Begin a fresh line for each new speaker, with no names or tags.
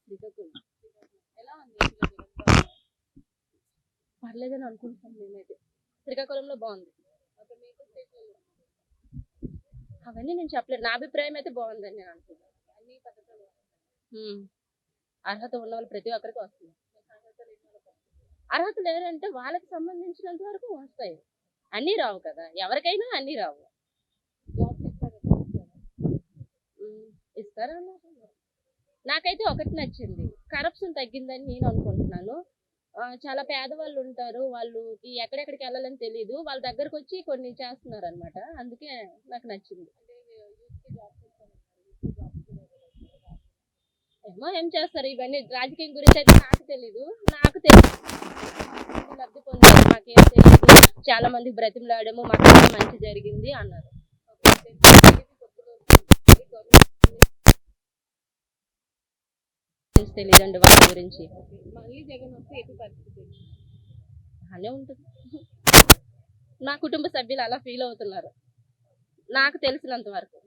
శ్రీకాకుళం.
ఎలా ఉంది అసలు జగన్ పాలన?
పర్లేదని అనుకుంటున్నాం మేమైతే. శ్రీకాకుళంలో బాగుంది.
అక్కడ మిగతా స్టేట్లలో
అవన్నీ నేను చెప్పలేదు. నా అభిప్రాయం అయితే బాగుందని నేను అనుకుంటున్నాను.
అన్ని పథకాలు
అర్హత ఉన్న వాళ్ళు ప్రతి ఒక్కరికి వస్తుంది.
అర్హత లేని వాళ్ళకి వస్తుంది.
అర్హత లేదంటే వాళ్ళకి సంబంధించినంత వరకు వస్తాయి. అన్నీ రావు కదా, ఎవరికైనా అన్నీ రావు.
జాబ్స్ ఇస్తారు
ఇస్తారా? నాకైతే ఒకటి నచ్చింది, కరప్షన్ తగ్గిందని నేను అనుకుంటున్నాను. చాలా పేదవాళ్ళు ఉంటారు, వాళ్ళకి ఎక్కడెక్కడికి వెళ్ళాలని తెలియదు, వాళ్ళ దగ్గరకు వచ్చి కొన్ని చేస్తున్నారు అనమాట. అందుకే నాకు నచ్చింది.
అంటే యూత్ కి జాబ్స్ ఇస్తామన్నారు, యూత్ కి జాబ్స్
ఏమో ఏం చేస్తారు, ఇవన్నీ రాజకీయం గురించి అయితే నాకు తెలీదు. నాకు తెలియదు లబ్ధి పొందారు, మాకేం తెలియదు. చాలా మంది బ్రతిమలాడాము, మాకు మంచి జరిగింది అన్నారు. తెలీదండి వాళ్ళ గురించి.
మళ్ళీ జగన్ వస్తే ఏపీ పరిస్థితి
అలానే ఉంటుంది. నా కుటుంబ సభ్యులు అలా ఫీల్ అవుతున్నారు నాకు తెలిసినంత వరకు.